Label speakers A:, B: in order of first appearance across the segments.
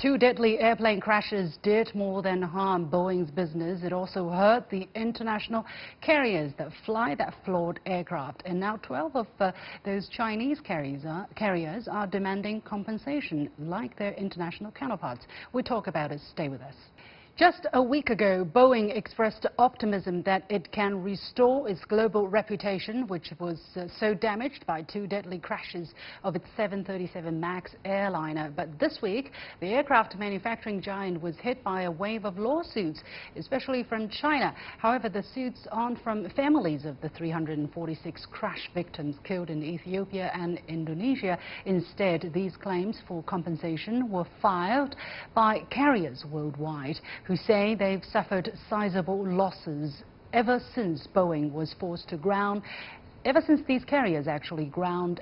A: Two deadly airplane crashes did more than harm Boeing's business. It also hurt the international carriers that fly that flawed aircraft. And now 12 of those Chinese carriers are demanding compensation like their international counterparts. We'll talk about it. Stay with us. Just a week ago, Boeing expressed optimism that it can restore its global reputation, which was so damaged by two deadly crashes of its 737 MAX airliner. But this week, the aircraft manufacturing giant was hit by a wave of lawsuits, especially from China. However, the suits aren't from families of the 346 crash victims killed in Ethiopia and Indonesia. Instead, these claims for compensation were filed by carriers worldwide, who say they've suffered sizable losses ever since Boeing was forced to ground. Ever since these carriers actually grounded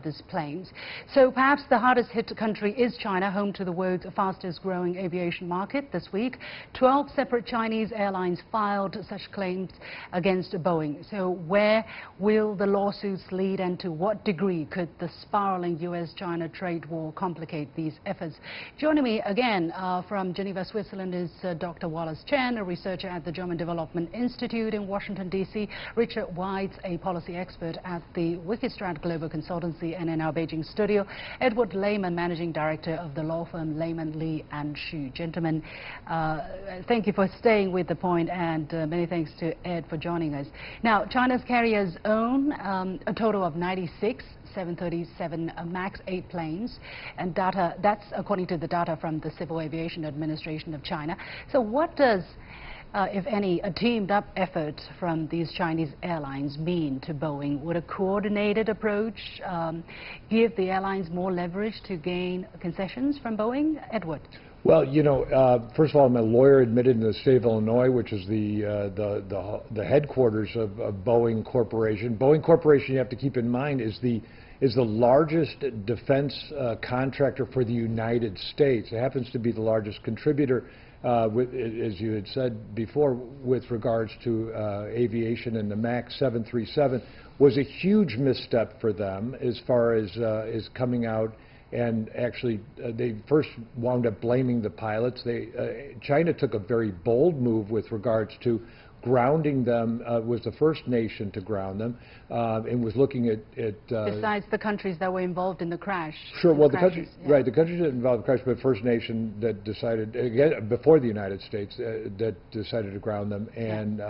A: these planes. So perhaps the hardest hit country is China, home to the world's fastest growing aviation market. This week, 12 separate Chinese airlines filed such claims against Boeing. So where will the lawsuits lead, and to what degree could the spiraling US-China trade war complicate these efforts? Joining me again from Geneva, Switzerland is Dr. Wallace Cheng, a researcher at the German Development Institute in Washington, D.C. Richard Weitz, a policy expert at the Wikistrat Global Consultancy, and in our Beijing studio, Edward Lehman, managing director of the law firm Lehman Lee Xu. Gentlemen, thank you for staying with the point, and many thanks to Ed for joining us. Now, China's carriers own a total of 96 737 MAX 8 planes, and that's according to the data from the Civil Aviation Administration of China. So what does if any, a teamed-up effort from these Chinese airlines mean to Boeing? Would a coordinated approach give the airlines more leverage to gain concessions from Boeing? Edward?
B: Well, you know, first of all, I'm a lawyer admitted in the state of Illinois, which is the headquarters of Boeing Corporation. Boeing Corporation, you have to keep in mind, is the largest defense contractor for the United States. It happens to be the largest contributor, as you had said before, with regards to aviation, and the MAX 737 was a huge misstep for them as far as coming out. And actually, they first wound up blaming the pilots. China took a very bold move with regards to grounding them, was the first nation to ground them, and was looking at
A: besides the countries that were involved in the crash.
B: Sure. Well, the countries, yeah. Right, the countries that involved the crash, but First Nation that decided, again, before the United States, that decided to ground them, and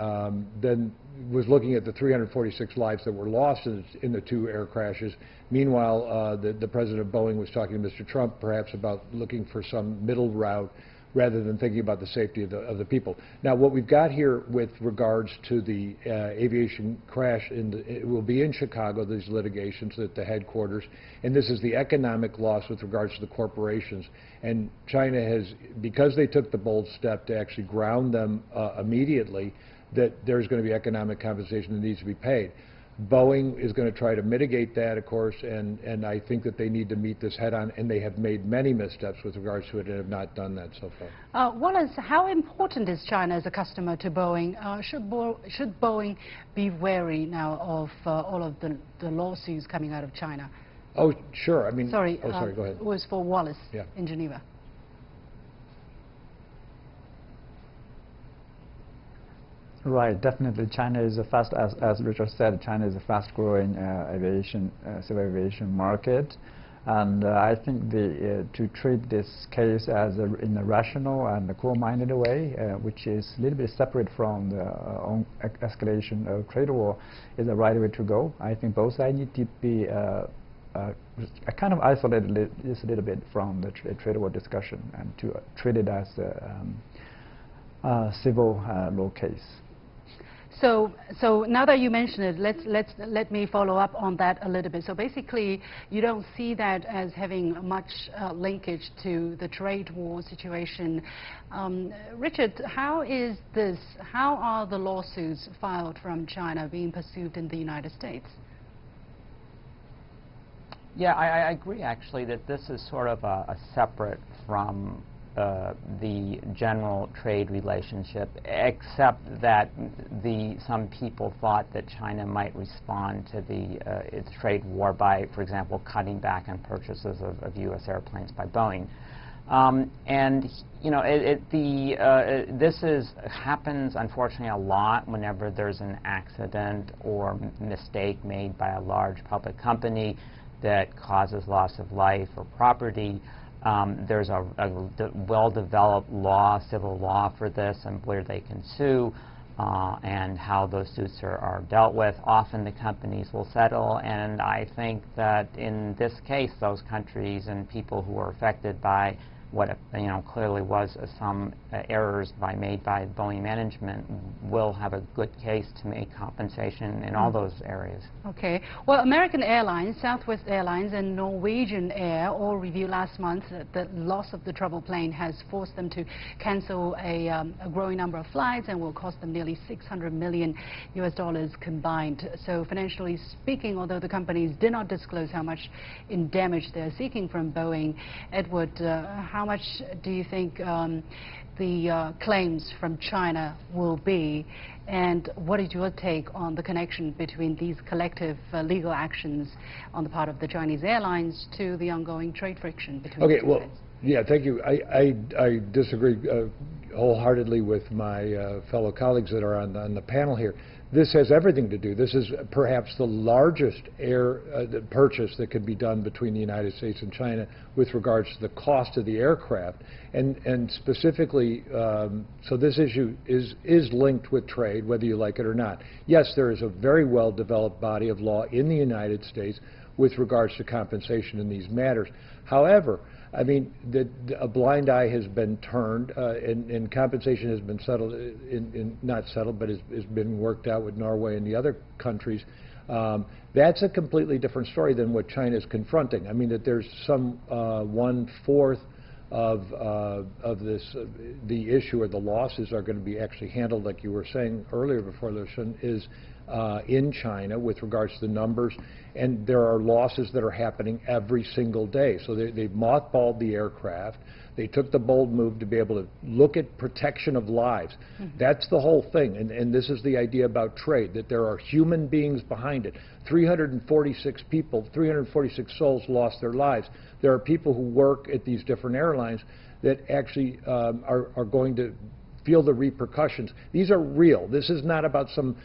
B: then was looking at the 346 lives that were lost in the two air crashes. Meanwhile, the president of Boeing was talking to Mr. Trump, perhaps about looking for some middle route, rather than thinking about the safety of the people. Now, what we've got here with regards to the aviation crash, it will be in Chicago, these litigations at the headquarters, and this is the economic loss with regards to the corporations. And China has, because they took the bold step to actually ground them immediately, that there's going to be economic compensation that needs to be paid. Boeing is going to try to mitigate that, of course, and I think that they need to meet this head on, and they have made many missteps with regards to it and have not done that so far.
A: Wallace, how important is China as a customer to Boeing? Should Boeing be wary now of all of the lawsuits coming out of China?
B: Oh, sure. I mean,
A: sorry,
B: go ahead.
A: It was for Wallace,
B: yeah,
A: in Geneva.
C: Right, definitely. China is as Richard said, China is a fast-growing civil aviation market, and I think to treat this case as in a rational and a cool-minded way, which is a little bit separate from the escalation of trade war, is the right way to go. I think both sides need to be kind of isolated just a little bit from the trade war discussion, and to treat it as a civil law case.
A: So now that you mention it, let me follow up on that a little bit. So basically, you don't see that as having much linkage to the trade war situation. Richard, how are the lawsuits filed from China being pursued in the United States?
D: Yeah, I agree actually that this is sort of a separate from the general trade relationship, except that some people thought that China might respond to its trade war by, for example, cutting back on purchases of U.S. airplanes by Boeing. And you know, happens unfortunately a lot whenever there's an accident or mistake made by a large public company that causes loss of life or property. There's a well-developed civil law for this, and where they can sue and how those suits are dealt with. Often the companies will settle, and I think that in this case, those countries and people who were affected by what clearly was some errors made by Boeing management will have a good case to make compensation in all those areas.
A: Okay. Well, American Airlines, Southwest Airlines, and Norwegian Air all reviewed last month that the loss of the troubled plane has forced them to cancel a growing number of flights and will cost them nearly $600 million combined. So financially speaking, although the companies did not disclose how much in damage they're seeking from Boeing, Edward, how much do you think the claims from China will be, and what is your take on the connection between these collective legal actions on the part of the Chinese airlines to the ongoing trade friction between the two sides?
B: Yeah, thank you. I disagree wholeheartedly with my fellow colleagues that are on the panel here. This has everything to do. This is perhaps the largest purchase that could be done between the United States and China with regards to the cost of the aircraft. And specifically, so this issue is linked with trade, whether you like it or not. Yes, there is a very well-developed body of law in the United States with regards to compensation in these matters. However, I mean, a blind eye has been turned, and compensation has been settled, not settled, but has been worked out with Norway and the other countries. That's a completely different story than what China is confronting. I mean, that there's some 1/4 of this, the issue or the losses are going to be actually handled, like you were saying earlier before Lucian, is in China with regards to the numbers, and there are losses that are happening every single day. So they've mothballed the aircraft. They took the bold move to be able to look at protection of lives. That's the whole thing, and this is the idea about trade, that there are human beings behind it. 346 people, 346 souls lost their lives. There are people who work at these different airlines that actually are going to feel the repercussions. These are real. This is not about some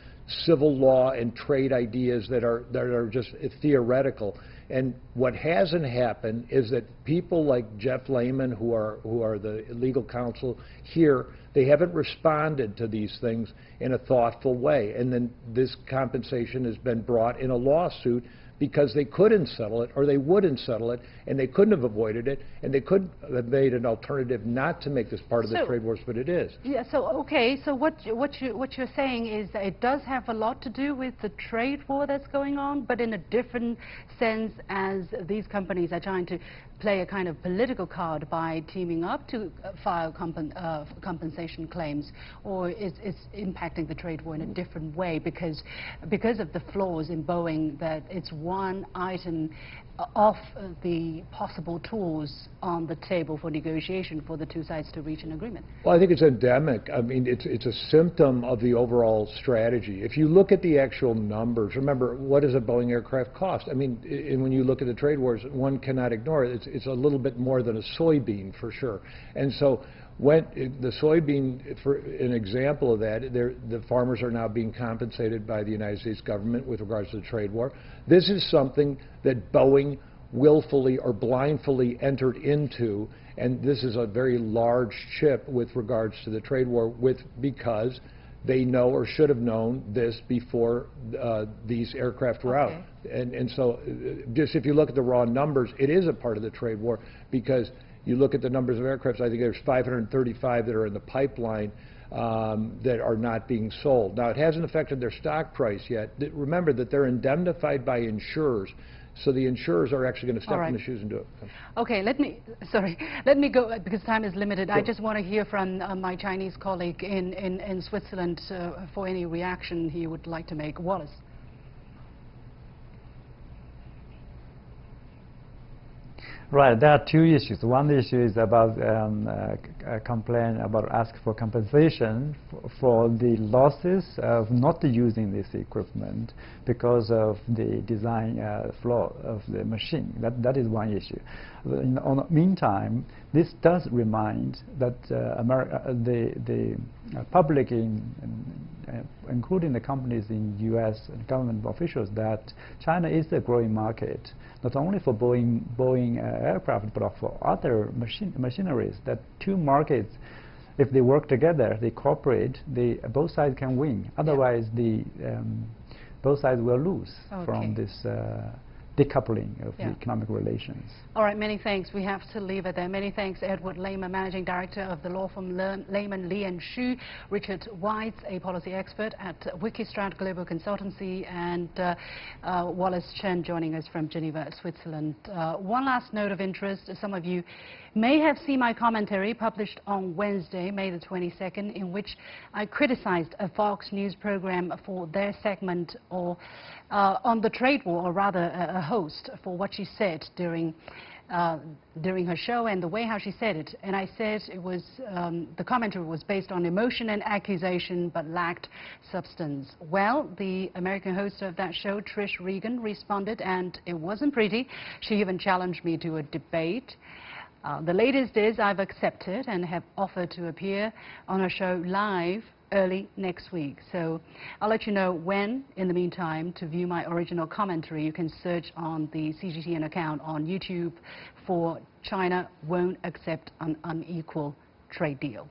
B: civil law and trade ideas that are just theoretical. And what hasn't happened is that people like Jeff Lehman, who are the legal counsel here, they haven't responded to these things in a thoughtful way. And then this compensation has been brought in a lawsuit because they couldn't settle it, or they wouldn't settle it, and they couldn't have avoided it, and they could have made an alternative not to make this part of the trade wars, but it is.
A: Yeah, so okay, so what you're saying is that it does have a lot to do with the trade war that's going on, but in a different sense, as these companies are trying to play a kind of political card by teaming up to file compensation claims, or it's impacting the trade war in a different way because of the flaws in Boeing, that it's one item off the possible tools on the table for negotiation for the two sides to reach an agreement?
B: Well, I think it's endemic. I mean, it's a symptom of the overall strategy. If you look at the actual numbers, remember, what does a Boeing aircraft cost? I mean, and when you look at the trade wars, one cannot ignore it. It's a little bit more than a soybean, for sure. And so when the soybean, for an example of that, the farmers are now being compensated by the United States government with regards to the trade war. This is something that Boeing willfully or blindly entered into, and this is a very large chip with regards to the trade war because they know or should have known this before these aircraft were out. And so just if you look at the raw numbers, it is a part of the trade war, because you look at the numbers of aircraft, I think there's 535 that are in the pipeline that are not being sold. Now, it hasn't affected their stock price yet. Remember that they're indemnified by insurers, so the insurers are actually going to step in the shoes and do it.
A: Okay, let me go, because time is limited. Sure. I just want to hear from my Chinese colleague in Switzerland for any reaction he would like to make. Wallace.
C: Right, there are two issues. One issue is about a complaint about asking for compensation for the losses of not using this equipment because of the design flaw of the machine. That is one issue. In the meantime, this does remind that the public, including the companies in U.S. and government officials, that China is a growing market, not only for Boeing aircraft, but for other machineries. That two markets, if they work together, they cooperate, both sides can win. Otherwise, both sides will lose from this decoupling of the economic relations.
A: All right, many thanks. We have to leave it there. Many thanks, Edward Lehman, Managing Director of the law firm Lehman Lee Xu, Richard Weitz, a policy expert at Wikistrat Global Consultancy, and Wallace Cheng joining us from Geneva, Switzerland. One last note of interest. Some of you may have seen my commentary published on Wednesday, May the 22nd, in which I criticized a Fox News program for their segment on the trade war, or rather a host for what she said during her show and the way how she said it. And I said it was the commentary was based on emotion and accusation but lacked substance. Well, the American host of that show, Trish Regan, responded, and it wasn't pretty. She even challenged me to a debate. The latest is I've accepted and have offered to appear on her show live early next week. So I'll let you know when. In the meantime, to view my original commentary, you can search on the CGTN account on YouTube for China Won't Accept an Unequal Trade Deal.